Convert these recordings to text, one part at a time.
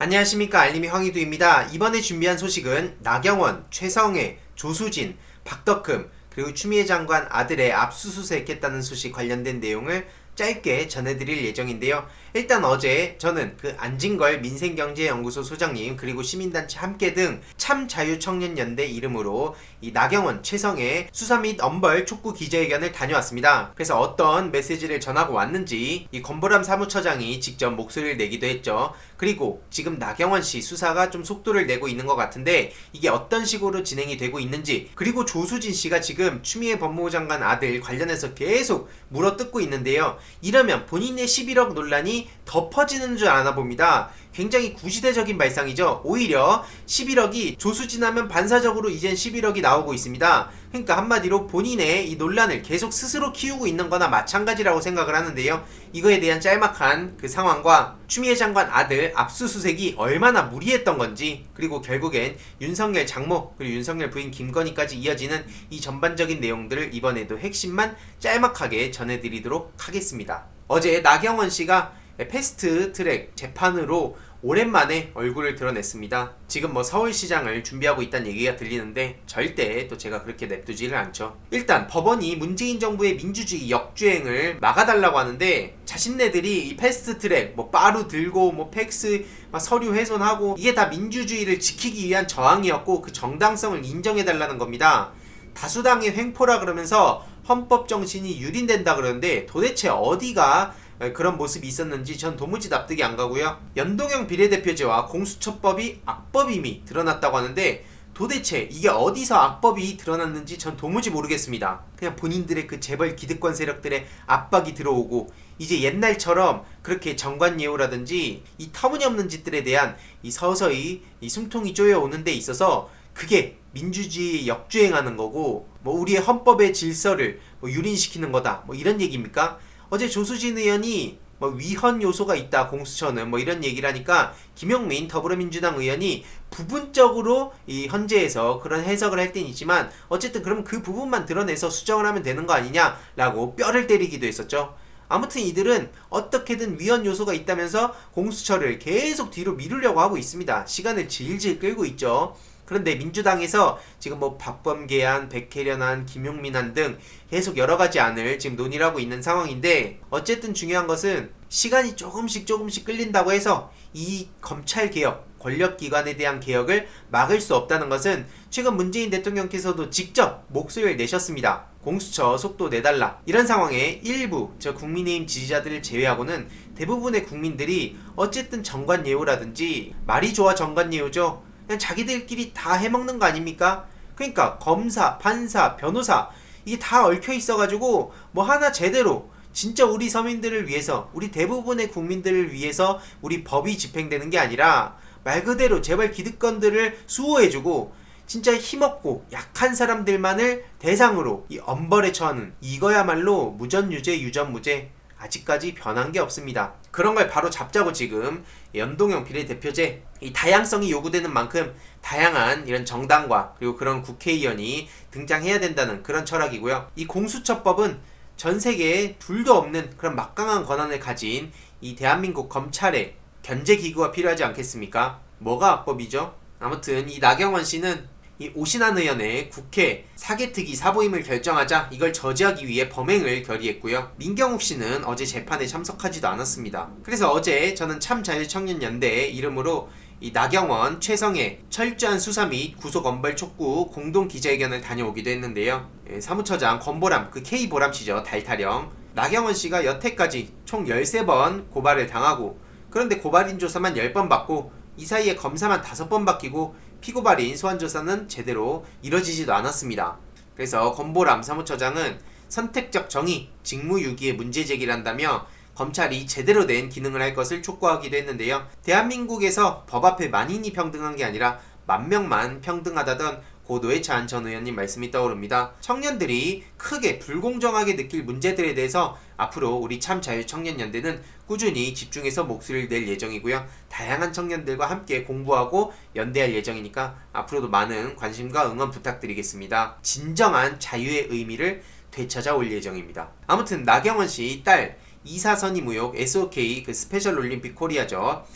안녕하십니까, 알림이 황희두입니다. 이번에 준비한 소식은 나경원, 최성애, 조수진, 박덕흠 그리고 추미애 장관 아들의 압수수색했다는 소식 관련된 내용을 짧게 전해드릴 예정인데요. 일단 어제 저는 그 안진걸 민생경제연구소 소장님 그리고 시민단체 함께 등 참자유청년연대 이름으로 이 나경원, 최성애 수사 및 엄벌 촉구 기자회견을 다녀왔습니다. 그래서 어떤 메시지를 전하고 왔는지 이 권보람 사무처장이 직접 목소리를 내기도 했죠. 그리고 지금 나경원 씨 수사가 좀 속도를 내고 있는 것 같은데 이게 어떤 식으로 진행이 되고 있는지, 그리고 조수진 씨가 지금 추미애 법무부 장관 아들 관련해서 계속 물어뜯고 있는데요. 이러면 본인의 11억 논란이 더 퍼지는 줄 아나 봅니다. 굉장히 구시대적인 발상이죠. 오히려 11억이 조수진하면 반사적으로 이젠 11억이 나오고 있습니다. 그러니까 한마디로 본인의 이 논란을 계속 스스로 키우고 있는 거나 마찬가지라고 생각을 하는데요. 이거에 대한 짤막한 그 상황과 추미애 장관 아들 압수수색이 얼마나 무리했던 건지, 그리고 결국엔 윤석열 장모 그리고 윤석열 부인 김건희까지 이어지는 이 전반적인 내용들을 이번에도 핵심만 짤막하게 전해드리도록 하겠습니다. 어제 나경원 씨가 패스트 트랙 재판으로 오랜만에 얼굴을 드러냈습니다. 지금 서울시장을 준비하고 있다는 얘기가 들리는데 절대 또 제가 그렇게 냅두지를 않죠. 일단 법원이 문재인 정부의 민주주의 역주행을 막아달라고 하는데, 자신네들이 이 패스트 트랙 빠루 들고 팩스 서류 훼손하고 이게 다 민주주의를 지키기 위한 저항이었고 그 정당성을 인정해달라는 겁니다. 다수당의 횡포라 그러면서 헌법 정신이 유린된다 그러는데 도대체 어디가 그런 모습이 있었는지 전 도무지 납득이 안 가고요. 연동형 비례대표제와 공수처법이 악법임이 드러났다고 하는데 도대체 이게 어디서 악법이 드러났는지 전 도무지 모르겠습니다. 그냥 본인들의 그 재벌 기득권 세력들의 압박이 들어오고 이제 옛날처럼 그렇게 정관예우라든지 이 터무니없는 짓들에 대한 이 서서히 이 숨통이 쪼여오는 데 있어서 그게 민주주의 역주행하는 거고 우리의 헌법의 질서를 유린시키는 거다 이런 얘기입니까? 어제 조수진 의원이 위헌 요소가 있다 공수처는 이런 얘기를 하니까 김용민 더불어민주당 의원이 부분적으로 이 헌재에서 그런 해석을 할 때는 있지만 어쨌든 그럼 그 부분만 드러내서 수정을 하면 되는 거 아니냐라고 뼈를 때리기도 했었죠. 아무튼 이들은 어떻게든 위헌 요소가 있다면서 공수처를 계속 뒤로 미루려고 하고 있습니다. 시간을 질질 끌고 있죠. 그런데 민주당에서 지금 박범계안, 백혜련안, 김용민안 등 계속 여러가지 안을 지금 논의를 하고 있는 상황인데, 어쨌든 중요한 것은 시간이 조금씩 끌린다고 해서 이 검찰개혁, 권력기관에 대한 개혁을 막을 수 없다는 것은 최근 문재인 대통령께서도 직접 목소리를 내셨습니다. 공수처 속도 내달라. 이런 상황에 일부 국민의힘 지지자들을 제외하고는 대부분의 국민들이 어쨌든 정관예우라든지, 말이 좋아 정관예우죠, 그냥 자기들끼리 다 해먹는 거 아닙니까? 그러니까 검사, 판사, 변호사 이게 다 얽혀 있어가지고 하나 제대로 진짜 우리 서민들을 위해서, 우리 대부분의 국민들을 위해서 우리 법이 집행되는 게 아니라 말 그대로 재벌 기득권들을 수호해주고 진짜 힘없고 약한 사람들만을 대상으로 이 엄벌에 처하는, 이거야말로 무전유죄 유전무죄 아직까지 변한 게 없습니다. 그런 걸 바로 잡자고 지금 연동형 비례대표제, 이 다양성이 요구되는 만큼 다양한 이런 정당과 그리고 그런 국회의원이 등장해야 된다는 그런 철학이고요. 이 공수처법은 전 세계에 둘도 없는 그런 막강한 권한을 가진 이 대한민국 검찰에 견제기구가 필요하지 않겠습니까? 뭐가 악법이죠? 아무튼 이 나경원 씨는 이 오신환 의원의 국회 사개특위 사보임을 결정하자 이걸 저지하기 위해 범행을 결의했고요. 민경욱 씨는 어제 재판에 참석하지도 않았습니다. 그래서 어제 저는 참자유청년연대의 이름으로 이 나경원, 최성애 철저한 수사 및 구속 엄벌 촉구 공동 기자회견을 다녀오기도 했는데요. 사무처장 권보람, 그 K보람 씨죠, 달타령. 나경원 씨가 여태까지 총 13번 고발을 당하고, 그런데 고발인 조사만 10번 받고 이 사이에 검사만 5번 바뀌고 피고발인 소환조사는 제대로 이뤄지지도 않았습니다. 그래서 권보람 사무처장은 선택적 정의, 직무유기에 문제제기를 한다며 검찰이 제대로 된 기능을 할 것을 촉구하기도 했는데요. 대한민국에서 법 앞에 만인이 평등한 게 아니라 만명만 평등하다던 고 노회찬 전 의원님 말씀이 떠오릅니다. 청년들이 크게 불공정하게 느낄 문제들에 대해서 앞으로 우리 참자유청년연대는 꾸준히 집중해서 목소리를 낼 예정이고요. 다양한 청년들과 함께 공부하고 연대할 예정이니까 앞으로도 많은 관심과 응원 부탁드리겠습니다. 진정한 자유의 의미를 되찾아올 예정입니다. 아무튼 나경원 씨 딸 이사 선임 의혹 SOK 그 스페셜 올림픽 코리아죠.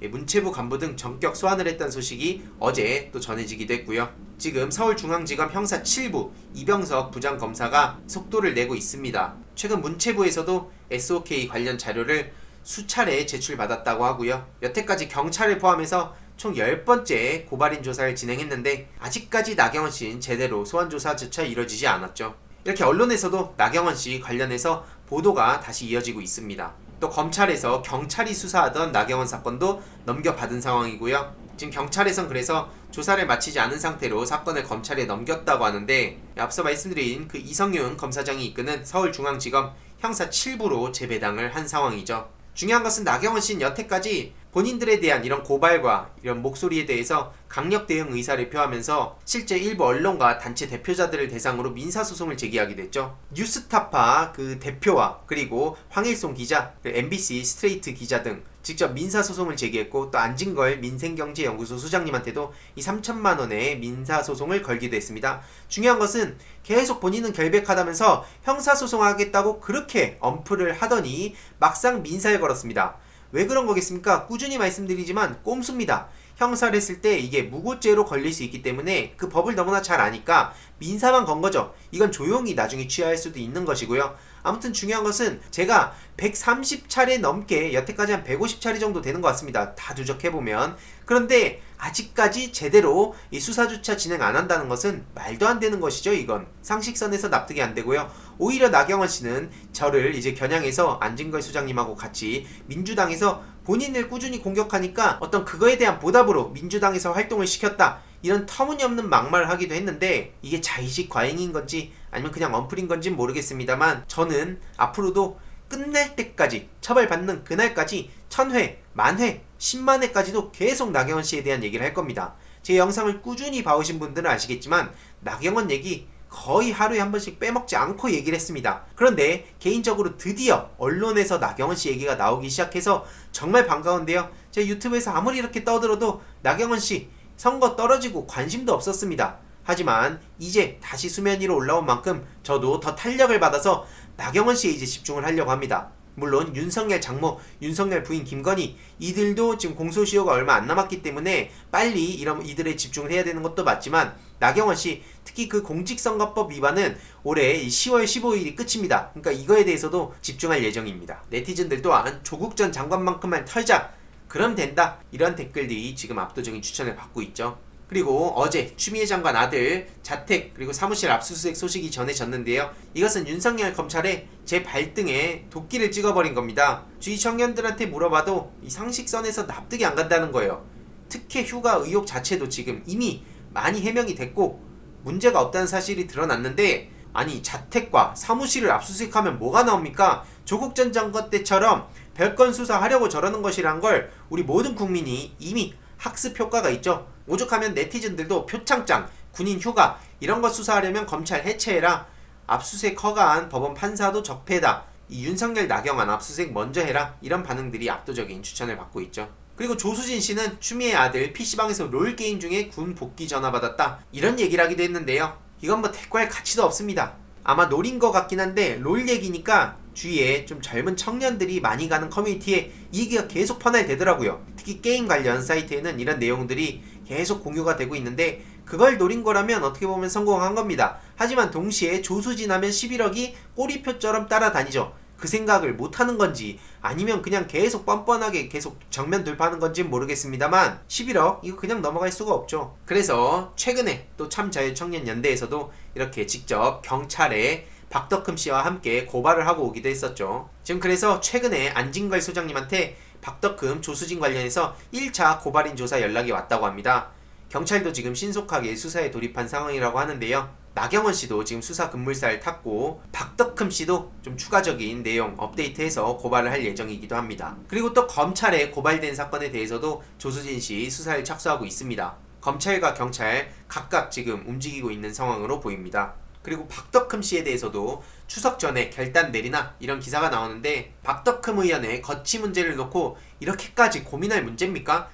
문체부 간부 등 전격 소환을 했다는 소식이 어제 또 전해지기도 했고요. 지금 서울중앙지검 형사 7부 이병석 부장검사가 속도를 내고 있습니다. 최근 문체부에서도 SOK 관련 자료를 수차례 제출받았다고 하고요. 여태까지 경찰을 포함해서 총 10번째 고발인 조사를 진행했는데 아직까지 나경원 씨는 제대로 소환 조사조차 이뤄지지 않았죠. 이렇게 언론에서도 나경원 씨 관련해서 보도가 다시 이어지고 있습니다. 또 검찰에서 경찰이 수사하던 나경원 사건도 넘겨받은 상황이고요. 지금 경찰에선 그래서 조사를 마치지 않은 상태로 사건을 검찰에 넘겼다고 하는데, 앞서 말씀드린 그 이성윤 검사장이 이끄는 서울중앙지검 형사 7부로 재배당을 한 상황이죠. 중요한 것은 나경원 씨는 여태까지 본인들에 대한 이런 고발과 이런 목소리에 대해서 강력 대응 의사를 표하면서 실제 일부 언론과 단체 대표자들을 대상으로 민사소송을 제기하기도 했죠. 뉴스타파 그 대표와 그리고 황일송 기자, MBC 스트레이트 기자 등 직접 민사소송을 제기했고, 또 안진걸 민생경제연구소 소장님한테도 이 3천만 원의 민사소송을 걸기도 했습니다. 중요한 것은 계속 본인은 결백하다면서 형사소송하겠다고 그렇게 엄프를 하더니 막상 민사에 걸었습니다. 왜 그런 거겠습니까? 꾸준히 말씀드리지만 꼼수입니다. 형사를 했을 때 이게 무고죄로 걸릴 수 있기 때문에 그 법을 너무나 잘 아니까 민사만 건 거죠. 이건 조용히 나중에 취하할 수도 있는 것이고요. 아무튼 중요한 것은 제가 130차례 넘게, 여태까지 한 150차례 정도 되는 것 같습니다. 다 누적해보면. 그런데 아직까지 제대로 이 수사조차 진행 안 한다는 것은 말도 안 되는 것이죠. 이건 상식선에서 납득이 안 되고요. 오히려 나경원 씨는 저를 이제 겨냥해서 안진걸 소장님하고 같이 민주당에서 본인을 꾸준히 공격하니까 어떤 그거에 대한 보답으로 민주당에서 활동을 시켰다, 이런 터무니없는 막말을 하기도 했는데, 이게 자의식 과잉인 건지 아니면 그냥 언플인 건지 모르겠습니다만, 저는 앞으로도 끝날 때까지, 처벌받는 그날까지 1000회, 만회, 10만회까지도 계속 나경원 씨에 대한 얘기를 할 겁니다. 제 영상을 꾸준히 봐오신 분들은 아시겠지만 나경원 얘기 거의 하루에 한 번씩 빼먹지 않고 얘기를 했습니다. 그런데 개인적으로 드디어 언론에서 나경원 씨 얘기가 나오기 시작해서 정말 반가운데요. 제 유튜브에서 아무리 이렇게 떠들어도 나경원 씨 선거 떨어지고 관심도 없었습니다. 하지만 이제 다시 수면 위로 올라온 만큼 저도 더 탄력을 받아서 나경원 씨에 이제 집중을 하려고 합니다. 물론 윤석열 장모, 윤석열 부인 김건희, 이들도 지금 공소시효가 얼마 안 남았기 때문에 빨리 이들에 집중을 해야 되는 것도 맞지만, 나경원 씨 특히 그 공직선거법 위반은 올해 10월 15일이 끝입니다. 그러니까 이거에 대해서도 집중할 예정입니다. 네티즌들 또한 조국 전 장관만큼만 털자, 그럼 된다, 이런 댓글들이 지금 압도적인 추천을 받고 있죠. 그리고 어제 추미애 장관 아들 자택 그리고 사무실 압수수색 소식이 전해졌는데요. 이것은 윤석열 검찰의 제 발등에 도끼를 찍어버린 겁니다. 주위 청년들한테 물어봐도 이 상식선에서 납득이 안 간다는 거예요. 특혜 휴가 의혹 자체도 지금 이미 많이 해명이 됐고 문제가 없다는 사실이 드러났는데, 아니 자택과 사무실을 압수수색하면 뭐가 나옵니까? 조국 전 장관 때처럼 별건 수사하려고 저러는 것이란 걸 우리 모든 국민이 이미 학습 효과가 있죠. 오죽하면 네티즌들도 표창장, 군인 휴가 이런 거 수사하려면 검찰 해체해라, 압수수색 허가한 법원 판사도 적폐다, 이 윤석열 나경원 압수수색 먼저 해라, 이런 반응들이 압도적인 추천을 받고 있죠. 그리고 조수진 씨는 추미애 아들 PC방에서 롤게임 중에 군 복귀 전화 받았다, 이런 얘기를 하기도 했는데요. 이건 뭐 대꾸할 가치도 없습니다. 아마 노린 것 같긴 한데 롤 얘기니까 주위에 좀 젊은 청년들이 많이 가는 커뮤니티에 이 얘기가 계속 퍼날되더라고요. 특히 게임 관련 사이트에는 이런 내용들이 계속 공유가 되고 있는데, 그걸 노린 거라면 어떻게 보면 성공한 겁니다. 하지만 동시에 조수진 하면 11억이 꼬리표처럼 따라다니죠. 그 생각을 못하는 건지 아니면 그냥 계속 뻔뻔하게 계속 정면 돌파하는 건지는 모르겠습니다만 11억 이거 그냥 넘어갈 수가 없죠. 그래서 최근에 또 참자유청년연대에서도 이렇게 직접 경찰에 박덕흠 씨와 함께 고발을 하고 오기도 했었죠. 지금 그래서 최근에 안진걸 소장님한테 박덕흠, 조수진 관련해서 1차 고발인 조사 연락이 왔다고 합니다. 경찰도 지금 신속하게 수사에 돌입한 상황이라고 하는데요. 나경원 씨도 지금 수사 급물살을 탔고 박덕흠 씨도 좀 추가적인 내용 업데이트해서 고발을 할 예정이기도 합니다. 그리고 또 검찰에 고발된 사건에 대해서도 조수진 씨 수사를 착수하고 있습니다. 검찰과 경찰 각각 지금 움직이고 있는 상황으로 보입니다. 그리고 박덕흠 씨에 대해서도 추석 전에 결단 내리나 이런 기사가 나오는데, 박덕흠 의원의 거취 문제를 놓고 이렇게까지 고민할 문제입니까?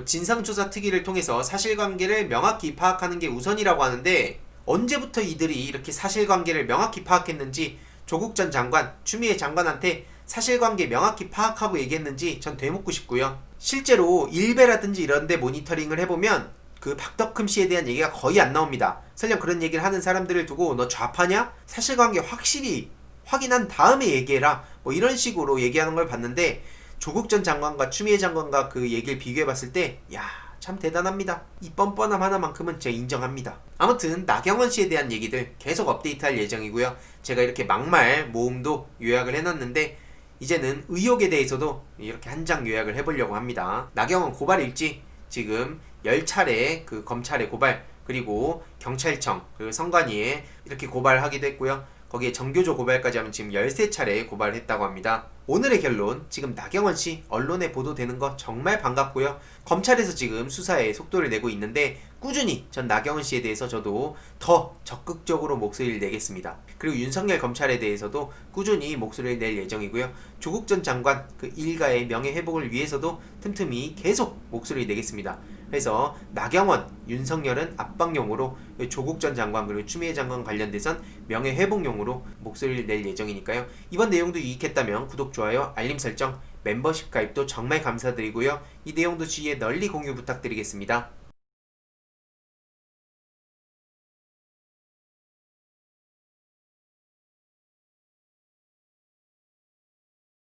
진상조사 특위를 통해서 사실관계를 명확히 파악하는 게 우선이라고 하는데, 언제부터 이들이 이렇게 사실관계를 명확히 파악했는지 조국 전 장관, 추미애 장관한테 사실관계 명확히 파악하고 얘기했는지 전 되묻고 싶고요. 실제로 일베라든지 이런 데 모니터링을 해보면 그 박덕흠 씨에 대한 얘기가 거의 안 나옵니다. 설령 그런 얘기를 하는 사람들을 두고 너 좌파냐? 사실관계 확실히 확인한 다음에 얘기해라. 뭐 이런 식으로 얘기하는 걸 봤는데 조국 전 장관과 추미애 장관과 그 얘기를 비교해봤을 때 참 대단합니다. 이 뻔뻔함 하나만큼은 제가 인정합니다. 아무튼 나경원 씨에 대한 얘기들 계속 업데이트할 예정이고요. 제가 이렇게 막말 모음도 요약을 해놨는데 이제는 의혹에 대해서도 이렇게 한 장 요약을 해보려고 합니다. 나경원 고발 일지 지금 10차례 그 검찰에 고발, 그리고 경찰청, 그리고 선관위에 이렇게 고발하기도 했고요. 거기에 정교조 고발까지 하면 지금 13차례 고발을 했다고 합니다. 오늘의 결론, 지금 나경원씨 언론에 보도되는 거 정말 반갑고요. 검찰에서 지금 수사에 속도를 내고 있는데 꾸준히 전 나경원씨에 대해서 저도 더 적극적으로 목소리를 내겠습니다. 그리고 윤석열 검찰에 대해서도 꾸준히 목소리를 낼 예정이고요. 조국 전 장관 그 일가의 명예회복을 위해서도 틈틈이 계속 목소리를 내겠습니다. 그래서 나경원, 윤석열은 압박용으로, 조국 전 장관 그리고 추미애 장관 관련돼선 명예회복용으로 목소리를 낼 예정이니까요. 이번 내용도 유익했다면 구독, 좋아요, 알림 설정, 멤버십 가입도 정말 감사드리고요. 이 내용도 주위에 널리 공유 부탁드리겠습니다.